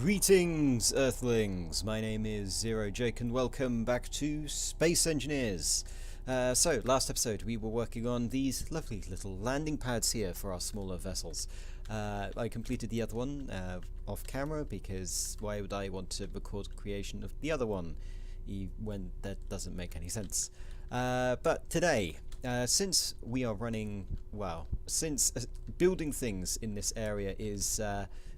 Greetings, Earthlings! My name is Zero Jake and welcome back to Space Engineers. So, last episode we were working on these lovely little landing pads here for our smaller vessels. I completed the other one off camera because why would I want to record creation of the other one when that doesn't make any sense. But today, since we are running, since building things in this area is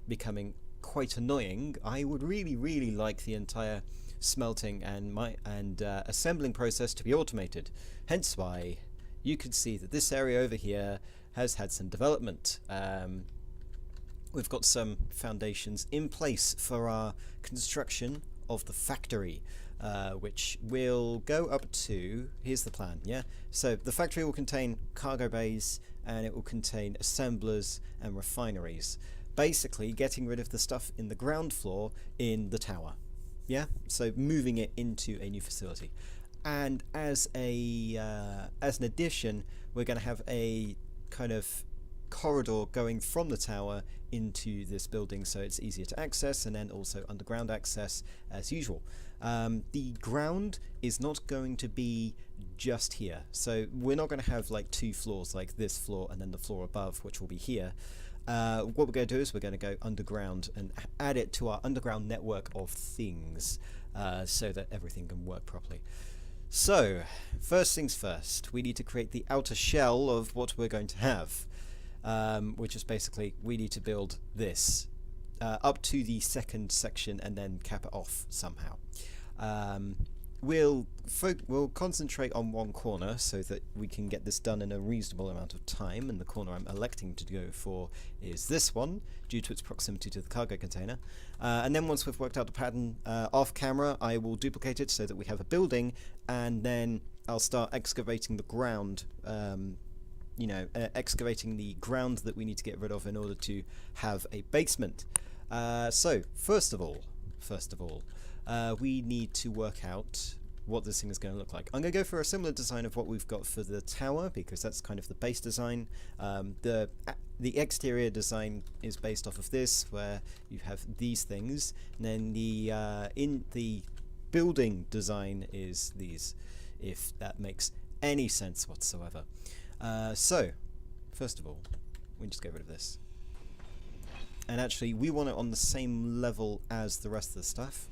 becoming quite annoying, I would really like the entire smelting and assembling process to be automated. Hence why you can see that this area over here has had some development. We've got some foundations in place for our construction of the factory, which will go up to, here's the plan, yeah? So the factory will contain cargo bays and it will contain assemblers and refineries. Basically getting rid of the stuff in the ground floor in the tower, yeah? So moving it into a new facility. And as an addition, we're going to have a kind of corridor going from the tower into this building so it's easier to access, and then also underground access as usual. The ground is not going to be just here, so we're not going to have like two floors like this floor and then the floor above, which will be here. What we're going to do is we're going to go underground and add it to our underground network of things so that everything can work properly. So first things first, we need to create the outer shell of what we're going to have. Which is basically we need to build this up to the second section and then cap it off somehow. We'll concentrate on one corner so that we can get this done in a reasonable amount of time, and the corner I'm electing to go for is this one due to its proximity to the cargo container. And then once we've worked out the pattern off camera, I will duplicate it so that we have a building, and then I'll start excavating the ground, excavating the ground that we need to get rid of in order to have a basement. So first of all, we need to work out what this thing is going to look like. I'm going to go for a similar design of what we've got for the tower because that's kind of the base design. The exterior design is based off of this, where you have these things, and then the building design is these, if that makes any sense whatsoever. So, first of all, we just get rid of this. And actually, we want it on the same level as the rest of the stuff.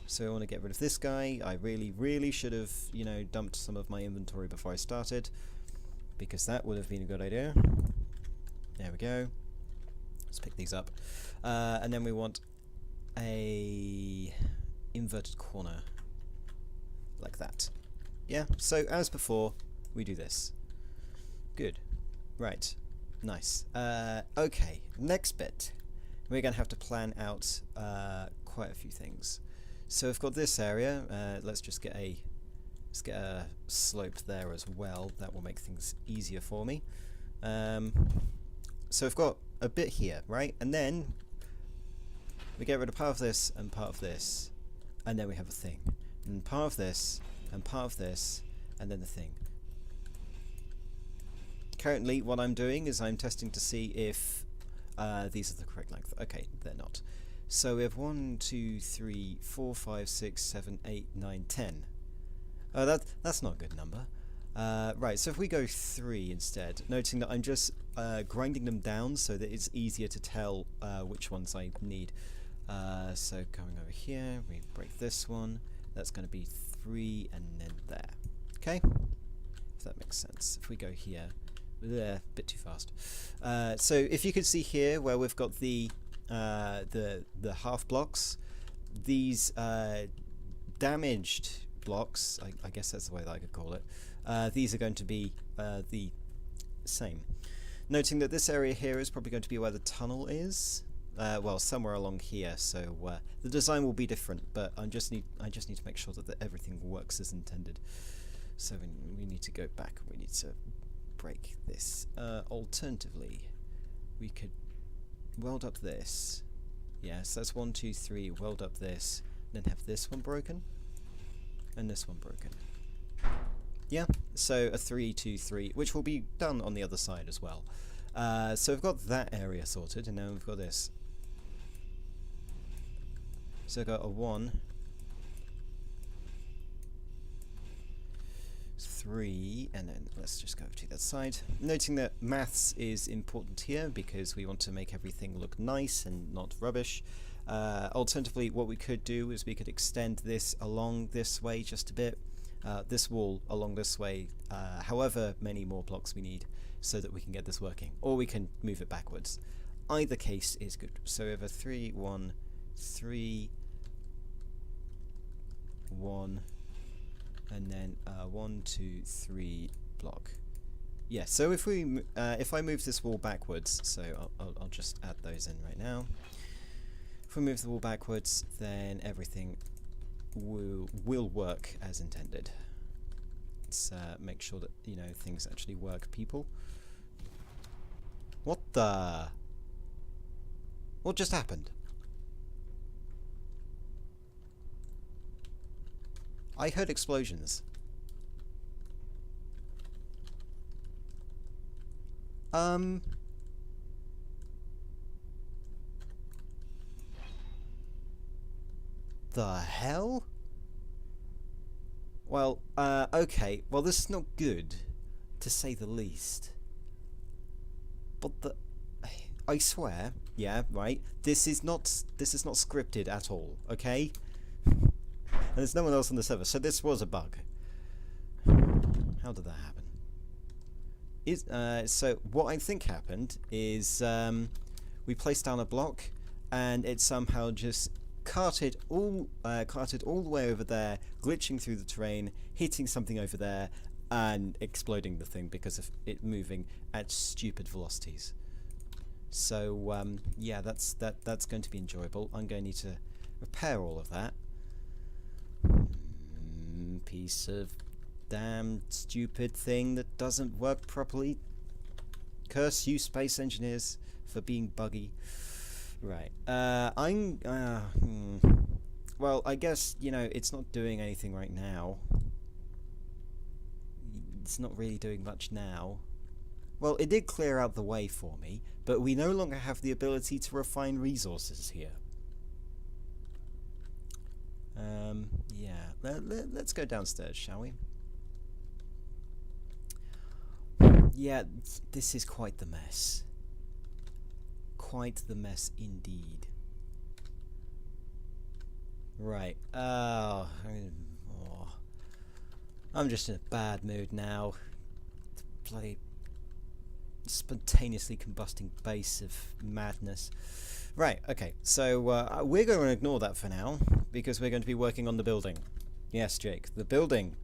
So I want to get rid of this guy. I really should have, dumped some of my inventory before I started, because that would have been a good idea. There we go. Let's pick these up. And then we want a inverted corner, like that. Yeah, so as before, we do this. Good. Right. Nice. Okay, next bit. We're going to have to plan out quite a few things. So we've got this area. Let's get a slope there as well. That will make things easier for me. So we've got a bit here, right? And then we get rid of part of this and part of this, and then we have a thing. And part of this and part of this, and then the thing. Currently, what I'm doing is I'm testing to see if these are the correct length. Okay, they're not. So we have 1, 2, 3, 4, 5, 6, 7, 8, 9, 10. That's not a good number. Right, so if we go 3 instead, noting that I'm just grinding them down so that it's easier to tell which ones I need. So going over here, we break this one. That's going to be 3 and then there. Okay? If that makes sense. If we go here, a bit too fast. So if you can see here where we've got the half blocks, these damaged blocks, I guess that's the way that I could call it, these are going to be the same. Noting that this area here is probably going to be where the tunnel is, well, somewhere along here, so the design will be different, but I just need to make sure that everything works as intended. So we need to go back, we need to break this. Alternatively, we could weld up this. Yes, that's 1, 2, 3, weld up this, then have this one broken, and this one broken. Yeah, so a 3, 2, 3, which will be done on the other side as well. So we've got that area sorted, and now we've got this. So I got a 1, 3, and then let's just go to that side. Noting that maths is important here because we want to make everything look nice and not rubbish. Alternatively, what we could do is we could extend this along this way just a bit, this wall along this way, however many more blocks we need so that we can get this working, or we can move it backwards. Either case is good. So we have a 3, 1, 3, 1, and then 1, 2, 3 block. Yeah, so if we if I move this wall backwards, so I'll just add those in right now. If we move the wall backwards, then everything will work as intended. Let's make sure that, you know, things actually work, people. What the? What just happened? I heard explosions. The hell? Well, okay. Well, this is not good, to say the least. But I swear, yeah, right. This is not scripted at all. Okay. And there's no one else on the server, so this was a bug. How did that happen? So what I think happened is we placed down a block, and it somehow just carted all the way over there, glitching through the terrain, hitting something over there, and exploding the thing because of it moving at stupid velocities. So yeah, that's going to be enjoyable. I'm going to need to repair all of that. Piece of damn stupid thing that doesn't work properly. Curse you, space engineers, for being buggy. Right. Well, I guess, you know, it's not doing anything right now. It's not really doing much now. Well, it did clear out the way for me, but we no longer have the ability to refine resources here. Yeah, let's go downstairs, shall we? Yeah, this is quite the mess. Quite the mess indeed. Right, I'm just in a bad mood now. The bloody spontaneously combusting base of madness. Right, okay, so we're going to ignore that for now, because we're going to be working on the building. Yes, Jake, the building.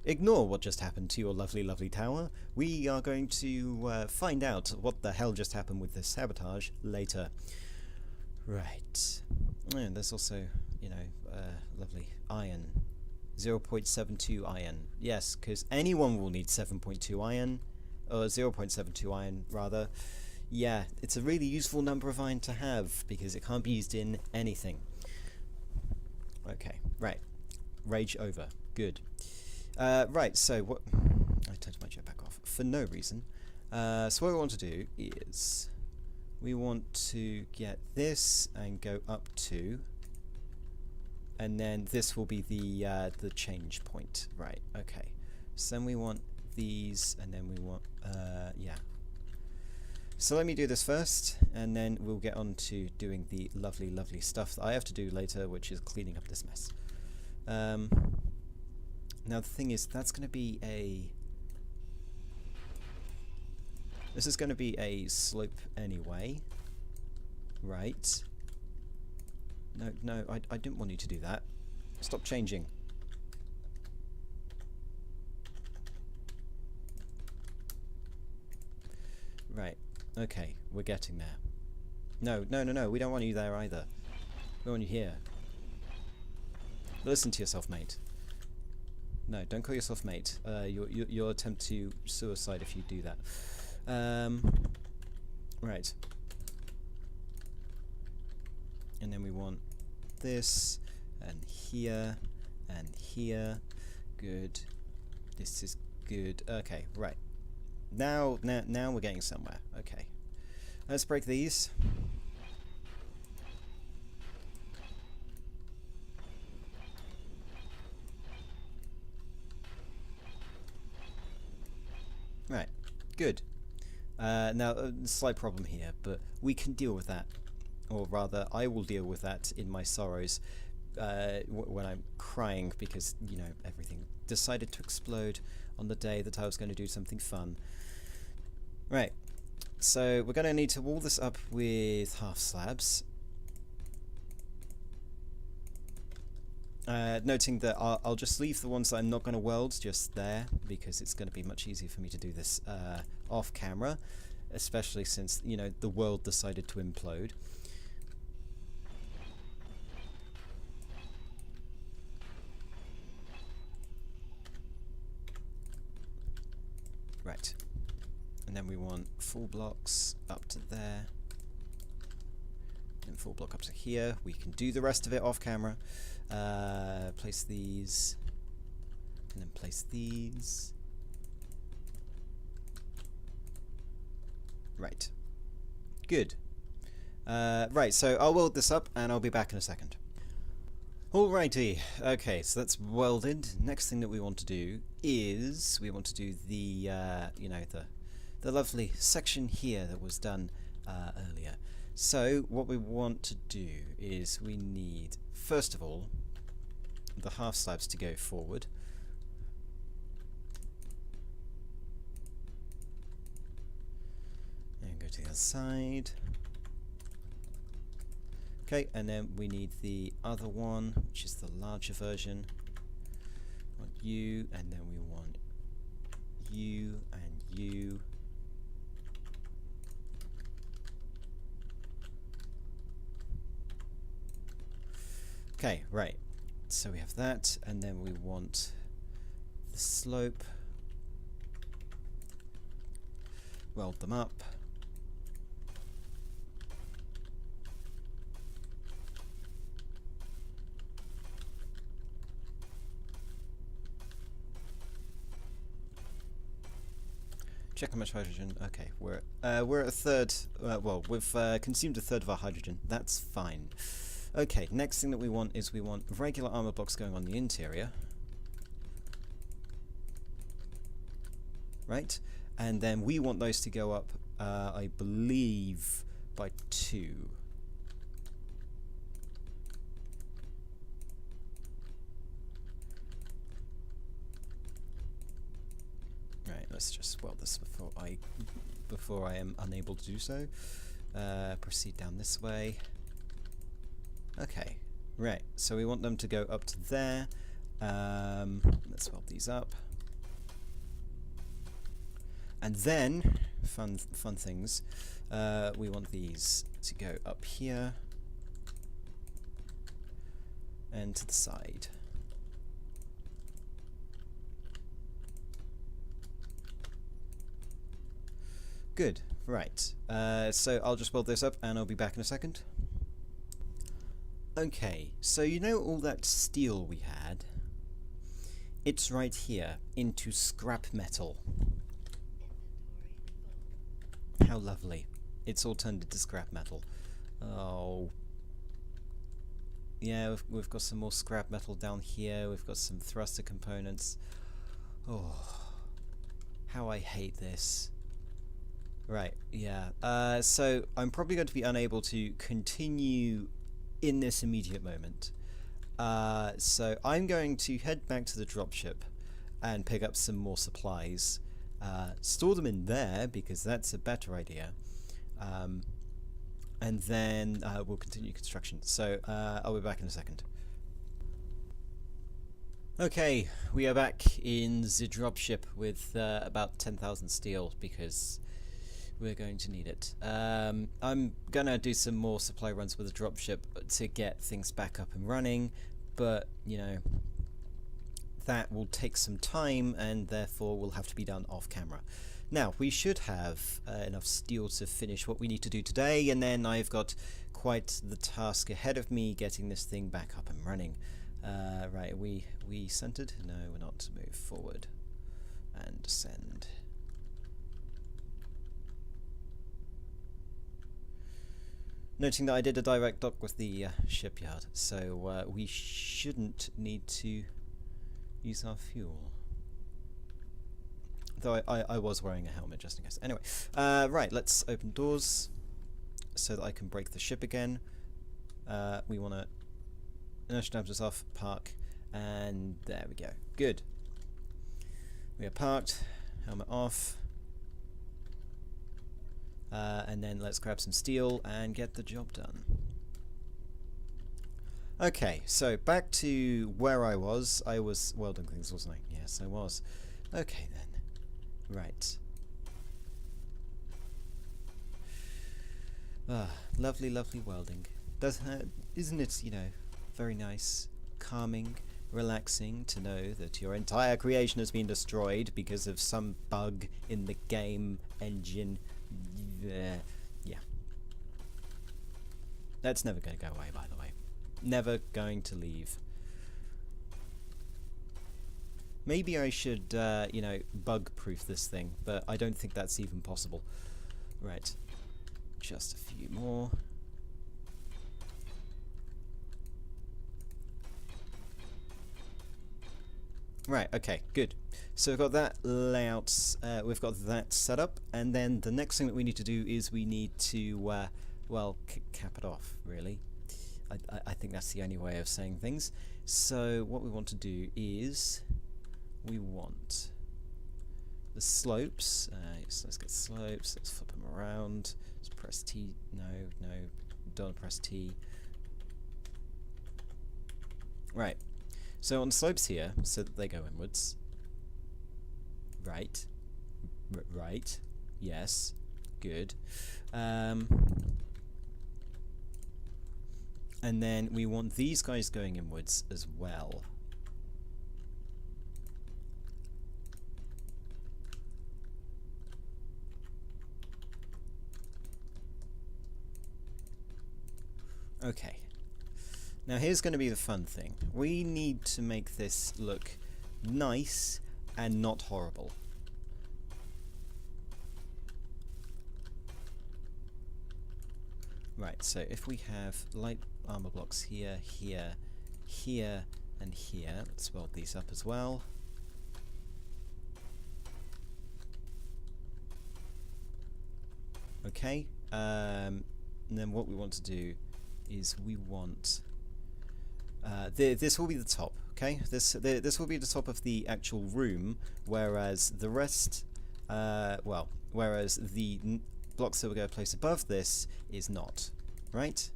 Ignore what just happened to your lovely, lovely tower. We are going to find out what the hell just happened with the sabotage later. Right. And there's also, you know, lovely iron. 0.72 iron. Yes, because anyone will need 7.2 iron, or 0.72 iron, rather. Yeah, it's a really useful number of iron to have, because it can't be used in anything. Okay, right. Rage over. Good. Right, so what... I turned my jetpack off for no reason. So what we want to do is... we want to get this and go up to... and then this will be the change point. Right, okay. So then we want these, and then we want... yeah. So let me do this first, and then we'll get on to doing the lovely, lovely stuff that I have to do later, which is cleaning up this mess. Now the thing is, that's going to be a... this is going to be a slope anyway. Right. No, I didn't want you to do that. Stop changing. Right. Okay, we're getting there. No, we don't want you there either. We want you here. Listen to yourself, mate. No, don't call yourself mate. You'll attempt to suicide if you do that. Right. And then we want this, and here, and here. Good. This is good. Okay, right. Now we're getting somewhere. Okay. Let's break these. Right, good. Now, a slight problem here, but we can deal with that. Or rather, I will deal with that in my sorrows when I'm crying because, you know, everything decided to explode on the day that I was going to do something fun. Right, so we're going to need to wall this up with half slabs. Noting that I'll just leave the ones that I'm not going to weld just there because it's going to be much easier for me to do this off camera, especially since, you know, the world decided to implode. Right, and then we want full blocks up to there, and full block up to here. We can do the rest of it off camera. Place these, and then place these. Right, good. Right, so I'll weld this up and I'll be back in a second. Alrighty, okay, so that's welded. Next thing that we want to do is we want to do the you know, the lovely section here that was done earlier. So what we want to do is we need, first of all, the half slabs to go forward. And go to the other side. Okay, and then we need the other one, which is the larger version. We want you, and then we want you, and you. Okay, right. So we have that, and then we want the slope. Weld them up. Check how much hydrogen. Okay, we're at a third. Well, we've consumed a third of our hydrogen. That's fine. Okay, next thing that we want is we want regular armor blocks going on the interior. Right? And then we want those to go up, I believe, by 2. Right, let's just weld this before I am unable to do so. Proceed down this way. Okay, right, so we want them to go up to there. Let's weld these up. And then, fun things, we want these to go up here and to the side. Good, right, so I'll just weld this up and I'll be back in a second. Okay, so you know all that steel we had? It's right here, into scrap metal. How lovely. It's all turned into scrap metal. Oh. Yeah, we've got some more scrap metal down here, we've got some thruster components. Oh. How I hate this. Right, yeah. So I'm probably going to be unable to continue in this immediate moment. So I'm going to head back to the dropship and pick up some more supplies. Store them in there because that's a better idea. And then we'll continue construction. So I'll be back in a second. Okay, we are back in the dropship with about 10,000 steel because we're going to need it. I'm gonna do some more supply runs with the dropship to get things back up and running, but you know, that will take some time and therefore will have to be done off camera. Now, we should have enough steel to finish what we need to do today, and then I've got quite the task ahead of me getting this thing back up and running. Right, are we centered? No, we're not. Move forward and descend. Noting that I did a direct dock with the shipyard, so we shouldn't need to use our fuel. Though I was wearing a helmet just in case. Anyway, right, let's open doors so that I can break the ship again. We want to inertia dampers off, park, and there we go. Good. We are parked, helmet off, and then let's grab some steel and get the job done. Okay, so back to where I was. I was welding things, wasn't I? Yes, I was. Okay then. Right. Ah, lovely, lovely welding. Isn't it, you know, very nice, calming, relaxing to know that your entire creation has been destroyed because of some bug in the game engine? Yeah. That's never going to go away, by the way. Never going to leave. Maybe I should, you know, bug-proof this thing, but I don't think that's even possible. Right. Just a few more. Right, okay, good. So we've got that layout, we've got that set up, and then the next thing that we need to do is we need to, well, cap it off, really. I think that's the only way of saying things. So what we want to do is we want the slopes. So let's get slopes. Let's flip them around. Let's press T. No, don't press T. Right. So on the slopes here, so that they go inwards. Right. Right. Yes. Good. And then we want these guys going inwards as well. Okay. Now here's going to be the fun thing. We need to make this look nice and not horrible. Right, so if we have light armor blocks here, here, here, and here, let's weld these up as well. Okay, and then what we want to do is we want this will be the top. Okay, this will be the top of the actual room, whereas the rest, whereas the blocks that we're going to place above this is not, right?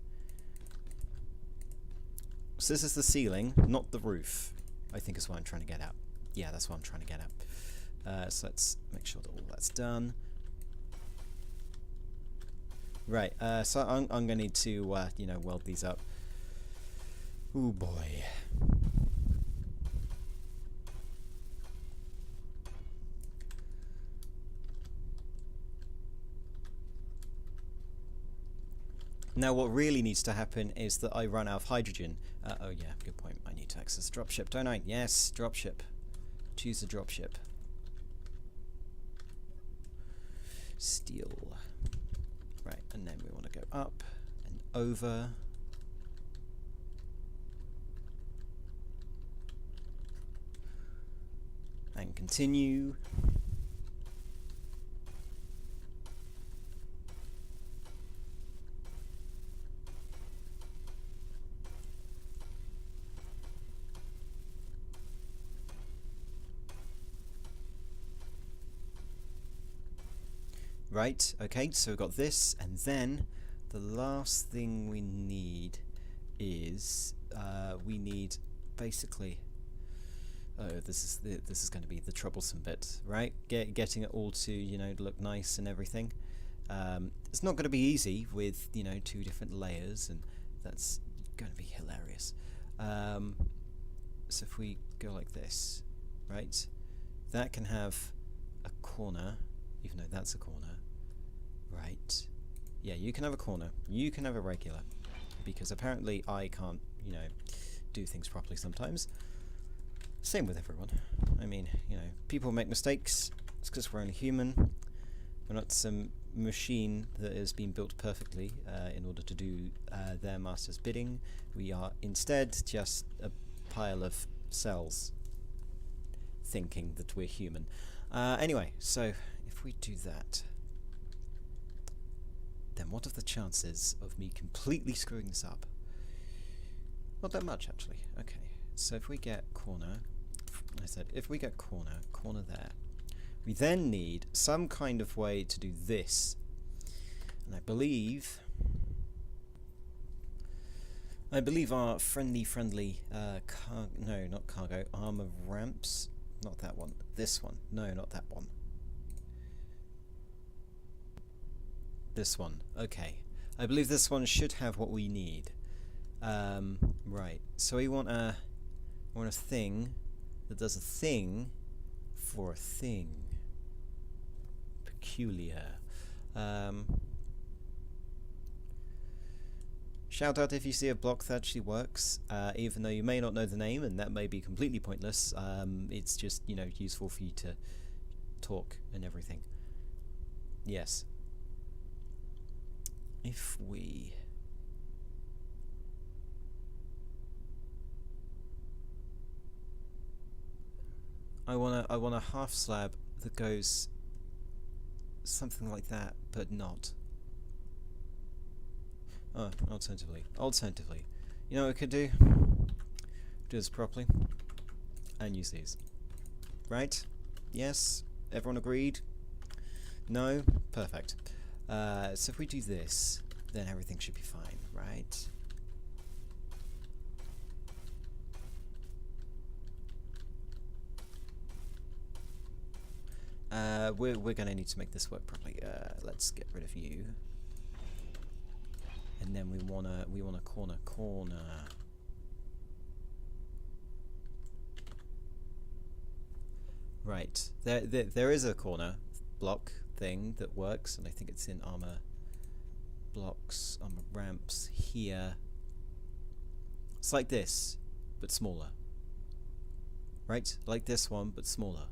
So this is the ceiling, not the roof, I think is what I'm trying to get at. Yeah, that's what I'm trying to get at. So let's make sure that all that's done. Right, so I'm going to need to, you know, weld these up. Ooh boy. Now what really needs to happen is that I run out of hydrogen. Oh yeah, good point. I need to access dropship, don't I? Yes, dropship. Choose the dropship. Steel. Right, and then we want to go up and over. And continue. Right, okay, so we've got this, and then the last thing we need is we need basically, oh, this is going to be the troublesome bit, right? Getting it all to, you know, look nice and everything. It's not going to be easy with, you know, 2 different layers, and that's going to be hilarious. So if we go like this, right, that can have a corner, even though that's a corner. Right. Yeah, you can have a corner. You can have a regular. Because apparently I can't, you know, do things properly sometimes. Same with everyone. I mean, you know, people make mistakes. It's because we're only human. We're not some machine that has been built perfectly in order to do their master's bidding. We are instead just a pile of cells. thinking that we're human. Anyway, so if we do that, then what are the chances of me completely screwing this up? Not that much, actually. Okay, so if we get corner, I said if we get corner there, we then need some kind of way to do this. And I believe our friendly, no, not cargo, armor ramps, not that one, this one, no, not that one. This one, okay. I believe this one should have what we need. Right, so we want a thing that does a thing for a thing. Peculiar. Shout out if you see a block that actually works, even though you may not know the name, and that may be completely pointless. It's just, you know, useful for you to talk and everything. Yes. If we... I want a half slab that goes something like that, but not. Oh, alternatively, you know what we could do? Do this properly and use these. Right? Yes? Everyone agreed? No? Perfect. So if we do this, then everything should be fine, right? We're gonna need to make this work properly. Let's get rid of you, and then we wanna corner. Right, there is a corner block thing that works, and I think it's in armor blocks, armor ramps here. It's like this, but smaller. Right, like this one, but smaller.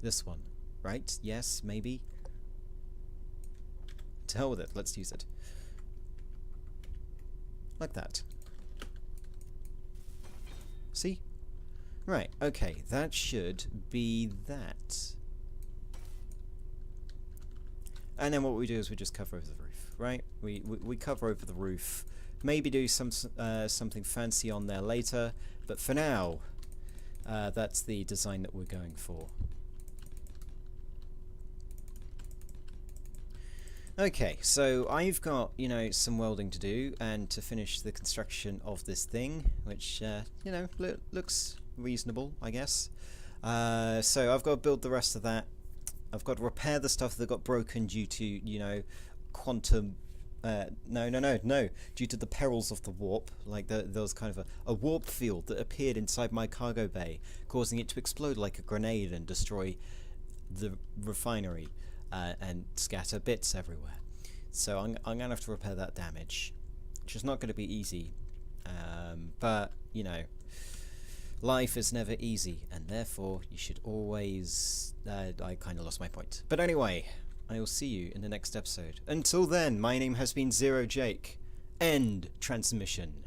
This one. Right? Yes, maybe. To hell with it, let's use it. Like that. See? Right, okay, that should be that. And then what we do is we just cover over the roof, right? We cover over the roof. Maybe do something fancy on there later, but for now, that's the design that we're going for. Okay, so I've got, you know, some welding to do and to finish the construction of this thing, which, you know, looks reasonable, I guess. So I've got to build the rest of that. I've got to repair the stuff that got broken due to, you know, quantum... no, due to the perils of the warp. Like, there was kind of a warp field that appeared inside my cargo bay, causing it to explode like a grenade and destroy the refinery. And scatter bits everywhere. So I'm going to have to repair that damage, which is not going to be easy. But, you know, life is never easy, and therefore you should always... I kind of lost my point. But anyway, I will see you in the next episode. Until then, my name has been Zero Jake. End transmission.